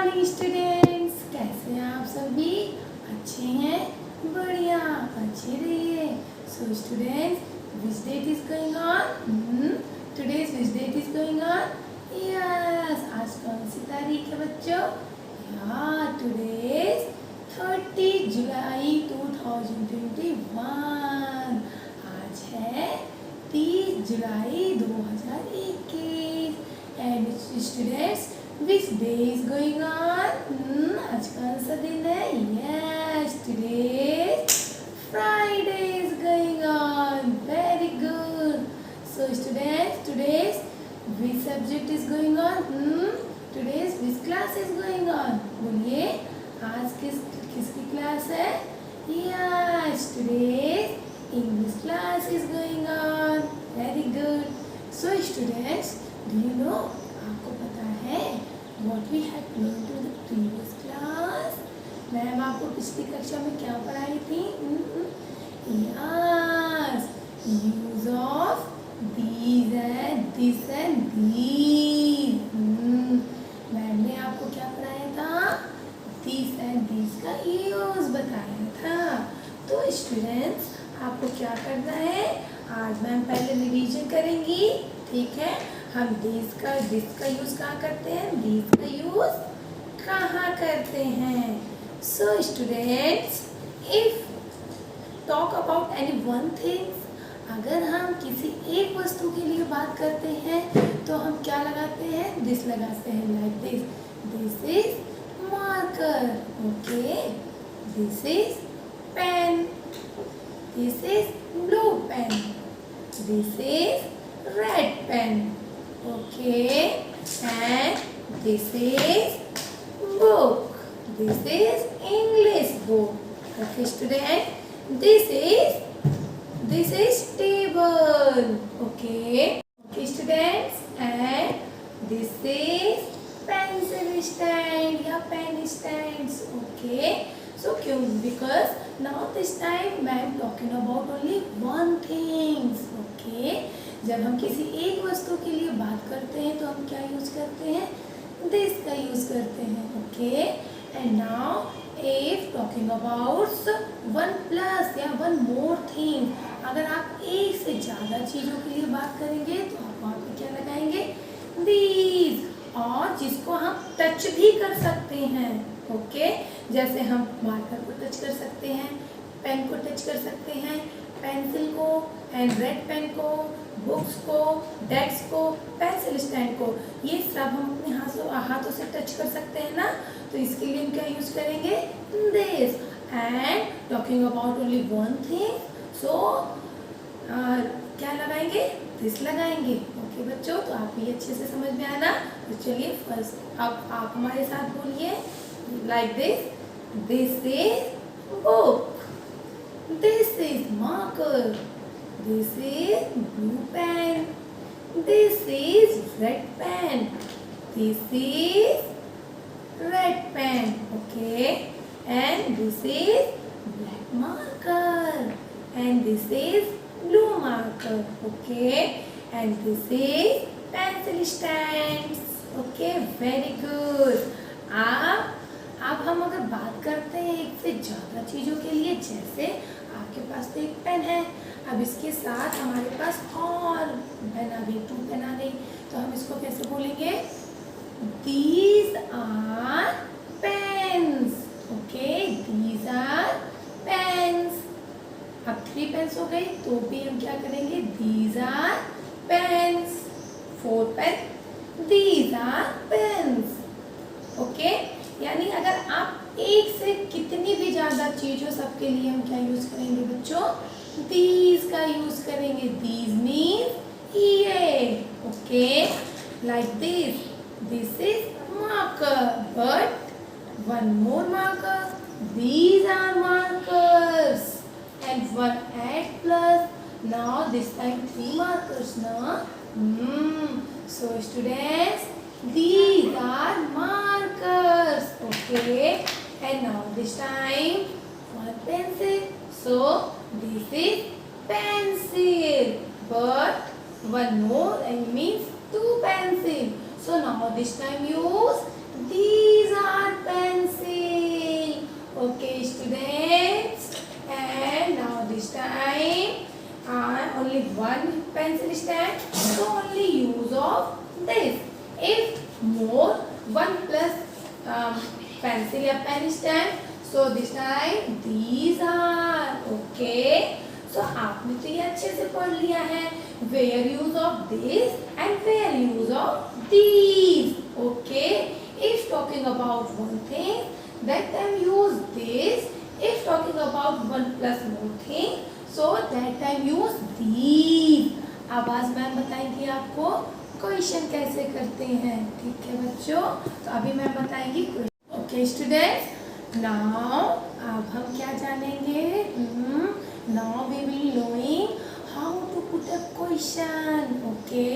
Morning students, कैसे हैं आप सभी? अच्छे हैं? बढ़िया, अच्छे रहिए। So students, which date is going on? Today's which date is going on? Yes, आज कौन सी तारीख है बच्चों? Yeah, today's 30 जुलाई 2021। आज है 30 जुलाई 2021। And students, which day is going on? आज कौन सा दिन है? Yes, today Friday is going on. Very good. So students, today's which subject is going on? Today's which class is going on? बोलिए, आज किसकी क्लास है? Yes, today's English class is going on. Very good. So students, do you know? आपको पता है what we had learned in the previous class? Ma'am आपको पिछली कक्षा में क्या पढ़ाई थी? Yes, use of these and this and these. Ma'am ने आपको क्या पढ़ाया था? This and these का यूज बताया था। तो स्टूडेंट्स, आपको क्या करना है? आज मैम पहले रिवीजन करेंगी, ठीक है? हम दिस का यूज कहाँ करते हैं? दिस का यूज कहाँ करते हैं? So students, if talk about any one things, अगर हम किसी एक वस्तु के लिए बात करते हैं तो हम क्या लगाते हैं? दिस लगाते हैं, like this. This is marker, okay. This is pen, this is blue pen, this is red pen, okay, and this is book, this is English book, okay student, this is table, okay students, and this is pencil stand या pen stands, okay. So क्यों? Because now this time I am talking about only one things, okay. जब हम किसी एक वस्तु के लिए बात करते हैं तो हम क्या यूज करते हैं? दिस का यूज करते हैं, okay. And now if talking about one plus या वन मोर थिंग, अगर आप एक से ज्यादा चीजों के लिए बात करेंगे तो आप वहाँ पे क्या लगाएंगे? दीज। और जिसको हम टच भी कर सकते हैं, ओके। जैसे हम मार्कर को टच कर सकते हैं, पेन को टच कर सकते हैं, पेंसिल को एंड रेड पेन को, बुक्स को, डेस्क को, पेंसिल स्टैंड को, ये सब हम अपने हाथों से टच कर सकते हैं ना। तो इसके लिए हम क्या यूज करेंगे? This. And talking about only one thing, so क्या लगाएंगे? दिस लगाएंगे, ओके बच्चों। तो आप ये अच्छे से समझ में आना। तो चलिए फर्स्ट अब आप हमारे साथ बोलिए, like this. This is book, this is marker, this is blue pen, this is red pen, this is red pen, okay, and this is black marker, and this is blue marker, okay, and this is pencil stands, okay, very good. अब हम अगर बात करते हैं एक से ज़्यादा चीज़ों के लिए, जैसे आपके पास तो एक पेन है, अब इसके साथ हमारे पास और पेन आ गई, 2 पेन आ गई, तो हम इसको कैसे बोलेंगे? These are pens, okay, these are pens. अब 3 पेन्स हो गई, तो भी हम क्या करेंगे? These are pens. 4 pen, these are pens, okay. यानी अगर आप एक से कितनी भी ज्यादा चीजों सबके लिए हम क्या यूज करेंगे बच्चों? दीज का यूज करेंगे। दीज मीन्स ये, okay, like this. This is marker, but one more marker, these are markers, and one ad plus, now this time 3 markers ना। So students, these are markers, okay, and now this time one pencil, so this is pencil, but one more and means 2 pencil, so now this time use these are 1 plus pencil या pen stand. So this time these are. Okay. So आपने तो ये अच्छे से पढ़ लिया है. Where use of this and where use of these. Okay. If talking about one thing, that time use this. If talking about one plus more thing, so that time use these. अब आज ma'am बताएंगी आपको question कैसे करते हैं. ठीक है बच्चों. तो अभी मैम बताएंगी क्वेश्चन. ओके स्टूडेंट्स, नाउ अब हम क्या जानेंगे. Now we will knowing how to put a question. Okay,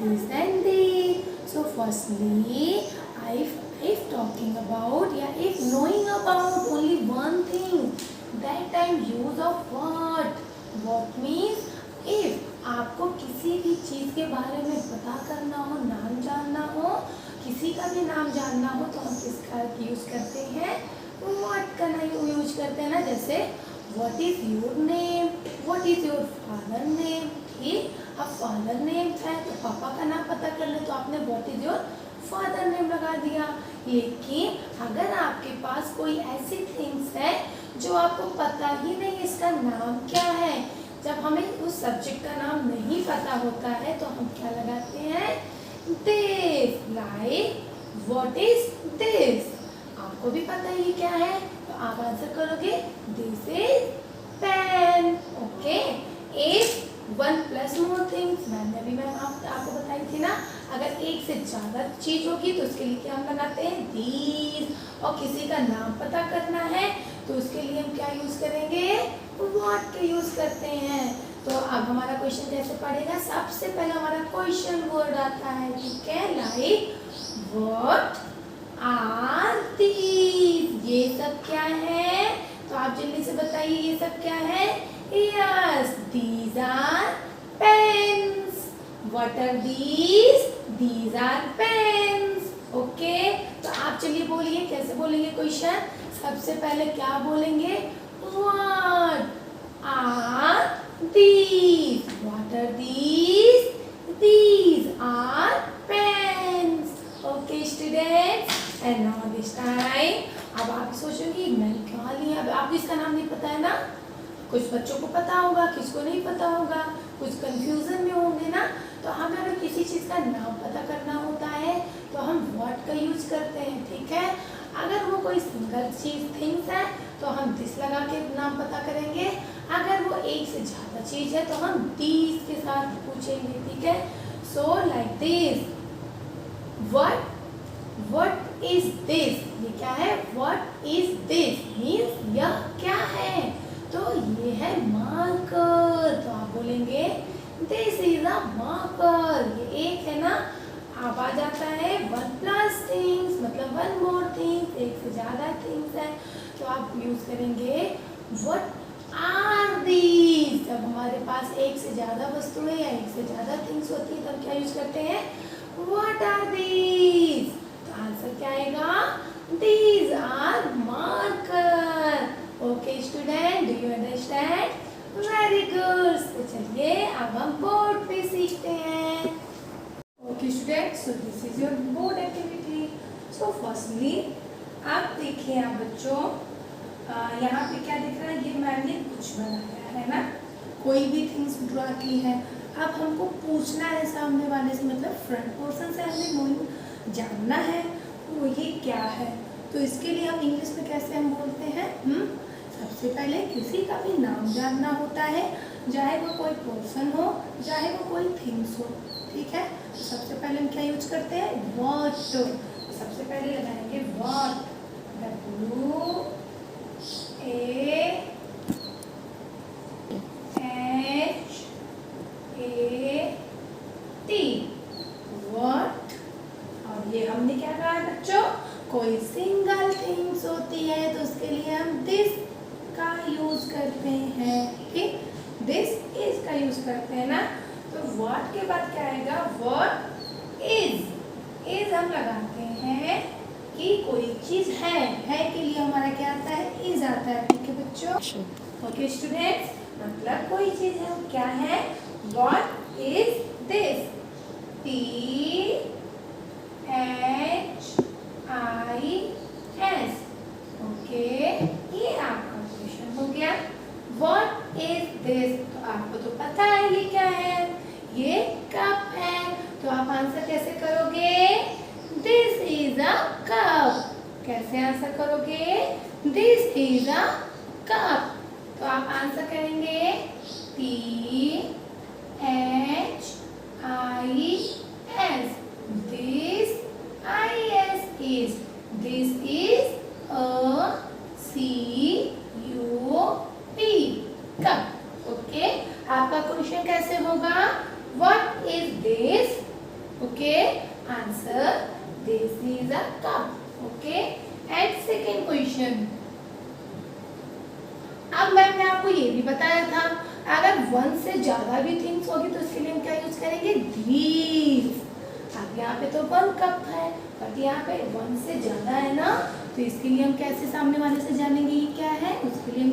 this and this. So firstly, if talking about if knowing about only one thing, that time use of what. What means if आपको किसी भी चीज के बारे में पता करना हो, नाम जानना हो, किसी का भी नाम जानना हो, तो हम किसका यूज करते हैं. what का यूज करते हैं ना. जैसे what is your name, what is your father name. ठीक, अब फादर नेम है तो पापा का नाम पता करना, तो आपने what is your father name लगा दिया. लेकिन अगर आपके पास कोई ऐसी थिंग्स है जो आपको पता ही नहीं इसका नाम क्या है, जब हमें उस सब्जेक्ट का नाम नहीं पता होता है तो हम क्या लगाते हैं. This. Like what is this. आपको भी पता ही क्या है तो आप आंसर करोगे this is pen. Okay. If 1 plus more things, मैंने अभी आपको बताई थी ना, अगर एक से ज़्यादा चीज होगी तो उसके लिए क्या हम लगाते हैं these. और किसी का नाम पता करना है तो उसके लिए हम क्या यूज करेंगे, what के यूज करते हैं. तो अब हमारा क्वेश्चन कैसे पढ़ेगा. सबसे पहले हमारा क्वेश्चन वर्ड आता है. ठीक है. Like what are these. ये सब क्या है, तो आप जल्दी से बताइए ये सब क्या है. Yes, these are pens. What are these? These are pens. Okay. तो आप चलिए बोलिए कैसे बोलेंगे क्वेश्चन. सबसे पहले क्या बोलेंगे. What are these? What are these? These are pens. Okay students. And now this time. अब आप सोचोगे मैंने क्या लिया. अब आपको इसका नाम नहीं पता है ना. कुछ बच्चों को पता होगा, किसको नहीं पता होगा, कुछ कंफ्यूजन में होंगे ना. तो हमें अगर किसी चीज़ का नाम पता करना होता है तो हम व्हाट का यूज करते हैं. ठीक है. अगर वो कोई सिंगल चीज थिंग्स है तो हम दिस लगा के नाम पता करेंगे. अगर वो एक से ज़्यादा चीज है तो हम दीज के साथ पूछेंगे. ठीक है. So like this. What is this. ये क्या है. व्हाट इज दिस मीन्स यह क्या है. तो ये है मार्कर. तो आप बोलेंगे दिस इज अ मार्कर. ये एक है ना. अब आ जाता है 1 plus things, मतलब 1 more things, एक से ज़्यादा थिंग्स है तो आप यूज करेंगे व्हाट आर दीज. जब हमारे पास एक से ज़्यादा वस्तुएं या एक से ज़्यादा थिंग्स होती है तब क्या यूज करते हैं व्हाट आर दीज. तो आंसर क्या आएगा. These are marker. Okay student, do you understand. Very good. तो चलिए अब हम बोर्ड पे सीखते हैं. Okay student, so this is your board activity. So firstly आप देखिए आप बच्चों यहाँ पे क्या दिख रहा है. ये मैंने कुछ बनाया है ना, कोई भी थिंग्स ड्रॉ की है. अब हमको पूछना है सामने वाले से, मतलब फ्रंट पोर्शन से हमें जानना है वो ये क्या है. तो इसके लिए हम इंग्लिश में कैसे हम बोलते हैं. सबसे पहले किसी का भी नाम जानना होता है, चाहे वो कोई पर्सन हो चाहे वो कोई थिंग्स हो. ठीक है. तो सबसे पहले हम क्या यूज करते हैं व्हाट. सबसे पहले लगाएंगे व्हाट. WHAT. व्हाट. और ये हमने क्या कहा बच्चों, कोई सिंगल थिंग्स होती है तो उसके लिए हम दिस का यूज करते हैं. ठीक. दिस इज का यूज करते हैं ना. तो व्हाट के बाद क्या आएगा व्हाट इज. इज हम लगाते हैं कि कोई चीज है के लिए हमारा क्या आता है इज आता है. ठीक है बच्चों. ओके स्टूडेंट्स, मतलब कोई चीज है वो क्या है. What is this. THEIS cup. कैसे आंसर करोगे? This is a cup. तो आप आंसर करेंगे PHIS, this IS is, this is a CUP, cup. Okay, आपका क्वेश्चन कैसे होगा? What is this? Okay, answer this is a cup. Okay, and second question, अब ma'am ने आपको ये भी बताया था अगर वन से ज्यादा भी थिंग्स होगी तो इसके लिए हम क्या यूज करेंगे? these. अब यहाँ पे तो वन कप है बट यहाँ पे वन से ज्यादा है ना, तो इसके लिए हम कैसे सामने वाले से जानेंगे ये क्या है? उसके लिए हम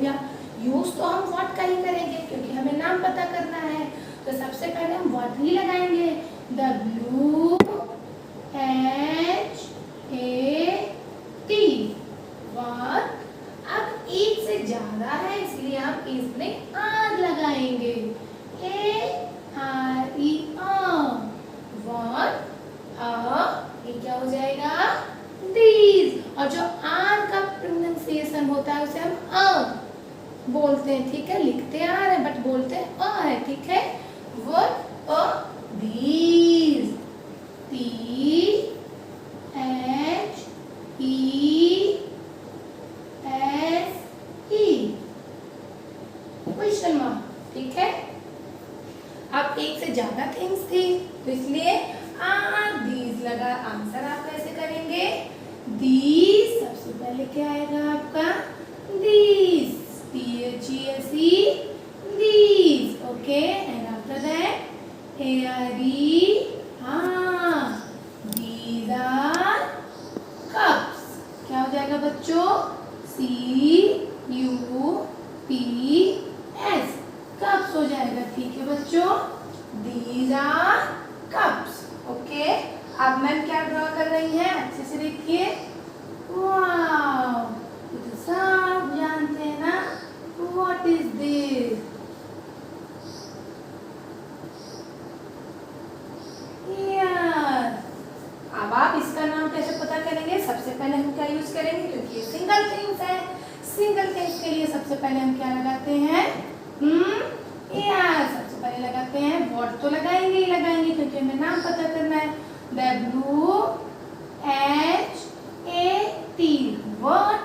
यूज तो हम व्हाट का ही करेंगे क्योंकि हमें नाम पता करना है। तो सबसे पहले हम व्हाट ही लगाएंगे, WHAT, व्हाट। अब एक से ज्यादा है इसलिए हम इसमें आर लगाएंगे, ARE, व्हाट। ये क्या हो जाएगा? these। और जो आर का प्रोनाउंसिएशन होता है उसे हम बोलते हैं, ठीक है? लिखते आर है बट बोलते हैं है, ठीक है? What, these, THESE, question mark, ठीक है? अब एक से ज्यादा थिंग्स थी तो इसलिए these लगा। आंसर आप कैसे करेंगे? these, सबसे पहले क्या आएगा आपका? these, THESE, these, okay, and after that ARE, these are cups। क्या हो जाएगा बच्चों? CUPS, cups हो जाएगा, ठीक है बच्चों? these are cups, okay. अब मैम क्या ड्रॉ कर रही हैं? अच्छे से देखिए। वाओ, ये तो सब जानते हैं ना, व्हाट इज दिस? अब आप इसका नाम कैसे पता करेंगे? सबसे पहले हम क्या यूज करेंगे? क्योंकि ये सिंगल थिंग्स है, सिंगल थिंग्स के लिए सबसे पहले हम क्या लगाते हैं? सबसे पहले लगाते हैं व्हाट, तो लगाएंगे ही लगाएंगे क्योंकि हमें नाम पता करना है। WHAT, what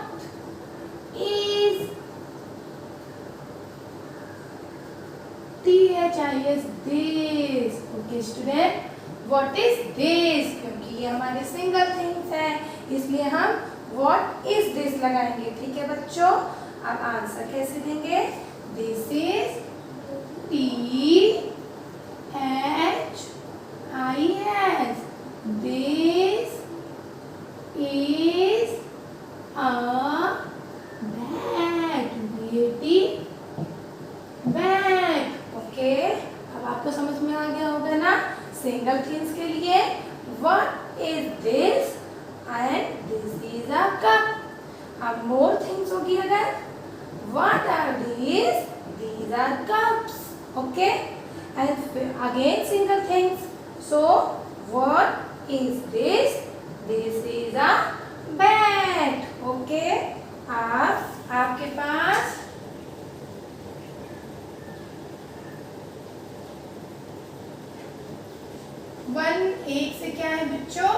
is THIS, this, okay student, what is this? क्योंकि ये हमारे सिंगल थिंग्स है इसलिए हम what is this लगाएंगे, ठीक है बच्चों? अब आंसर कैसे देंगे? this is THIS, this is a bag, bag, okay. अब आपको समझ में आ गया होगा ना सिंगल थिंग्स के लिए what is this and this is a cup। अब मोर थिंग्स होगी अगर what are these? These are cups, okay, and again single things, so what is this? This is a bat, okay। आपके पास one, एक से क्या है बच्चों?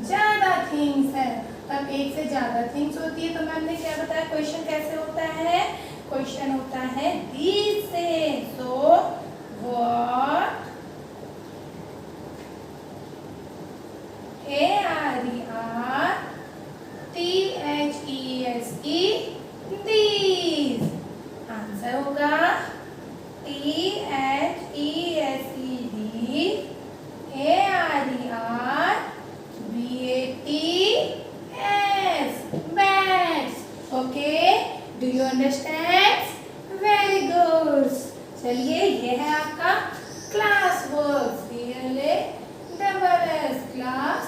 ज्यादा थिंग्स है। तब एक से ज्यादा थिंग्स होती है तो मैम ने क्या बताया? क्वेश्चन कैसे होता है? क्वेश्चन होता है these से, so what, ARERTHESE, these। Answer होगा THESE, ARERBATS, bats, okay, do you understand? Very good। चलिए ये है आपका class work, class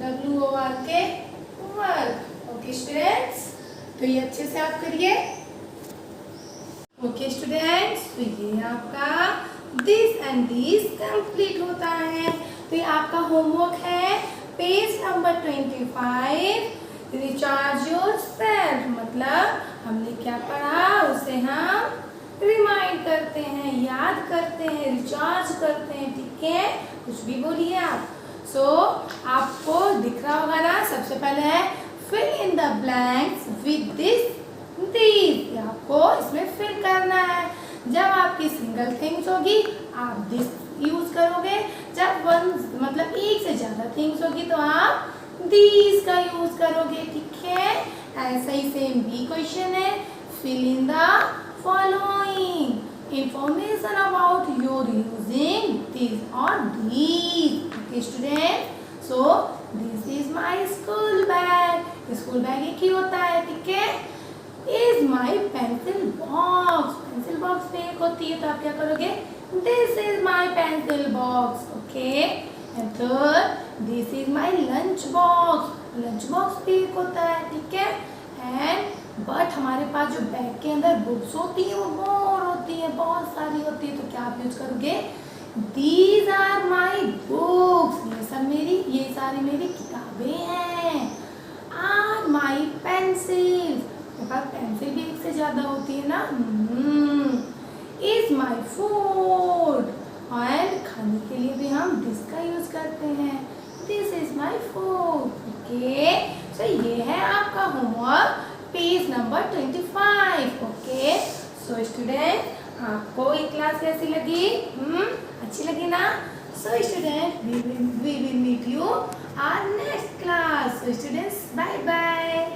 WORK work, okay students? तो ये अच्छे से आप करिए, ओके स्टूडेंट्स? तो ये आपका दिस एंड दिस कंप्लीट होता है। तो ये आपका होमवर्क है page number 25 recharge your self, मतलब हमने क्या पढ़ा उसे हम रिमाइंड करते हैं, याद करते हैं, रिचार्ज करते हैं, ठीक है। कुछ भी बोलिए आप। सो आपको दिख रहा होगा ना, सबसे पहले है fill in the blanks with this, आपको इसमें फिल करना है। जब आपकी सिंगल थिंग्स होगी आप दिस यूज करोगे, जब वन मतलब एक से ज्यादा थिंग्स होगी तो आप दीज का यूज करोगे, ठीक है। ऐसा ही सेम बी क्वेश्चन है, fill in the following information about your using this और these, okay student. So this is my school bag, school bag एक ही होता है, ठीक है। Is my pencil box, pencil box पे एक होती है तो आप क्या करोगे, this is my pencil box, okay. And third, this is my lunch box, lunch box पे एक होता है, ठीक है। एंड बट हमारे पास जो बैग के अंदर बुक्स होती है वो मोर होती है, बहुत सारी होती है, तो क्या आप यूज करोगे, दीज आर माई बुक्स, ये सारी मेरी किताबें हैं। आर माई पेंसिल्स, पेंसिल भी एक से ज्यादा होती है ना। इज माई फूड, और खाने के लिए भी हम दिस का यूज करते हैं, this is my food, okay. So ये है आपका homework page number 25, okay. So student आपको ये क्लास कैसी लगी, अच्छी लगी ना। So student we will meet you our next class. So students bye bye.